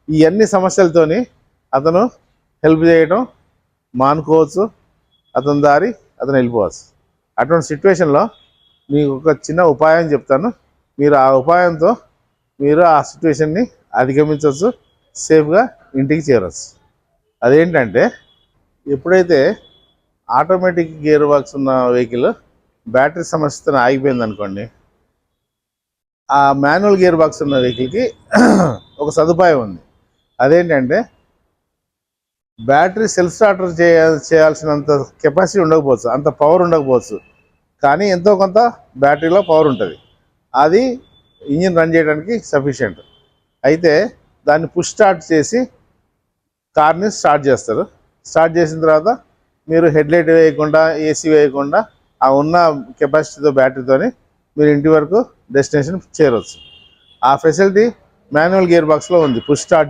ఈ అన్ని సమస్యలతోని అతను హెల్ప్ చేయడం మానుకోవచ్చు, అతని దారి అతను వెళ్ళిపోవచ్చు. అటువంటి సిచ్యువేషన్లో మీకు ఒక చిన్న ఉపాయం చెప్తాను. మీరు ఆ ఉపాయంతో మీరు ఆ సిచ్యువేషన్ని అధిగమించవచ్చు, సేఫ్గా ఇంటికి చేరవచ్చు. అదేంటంటే, ఎప్పుడైతే ఆటోమేటిక్ గేర్ బాక్స్ ఉన్న వెహికల్ బ్యాటరీ సమస్యతో ఆగిపోయింది అనుకోండి, ఆ మాన్యువల్ గేర్ బాక్స్ ఉన్న వెహికల్కి ఒక సదుపాయం ఉంది. అదేంటంటే, బ్యాటరీ సెల్ఫ్ స్టార్టర్ చేయాల్సినంత కెపాసిటీ ఉండకపోవచ్చు, అంత పవర్ ఉండకపోవచ్చు, కానీ ఎంతో కొంత బ్యాటరీలో పవర్ ఉంటుంది. అది ఇంజిన్ రన్ చేయడానికి సఫిషియెంట్. అయితే దాన్ని పుష్ స్టార్ట్ చేసి కార్ని స్టార్ట్ చేస్తారు. స్టార్ట్ చేసిన తర్వాత మీరు హెడ్లైట్ వేయకుండా, ఏసీ వేయకుండా, ఆ ఉన్న కెపాసిటీతో బ్యాటరీతోని మీరు ఇంటి వరకు డెస్టినేషన్ చేరవచ్చు. ఆ ఫెసిలిటీ మాన్యువల్ గేర్ బాక్స్లో ఉంది. Push start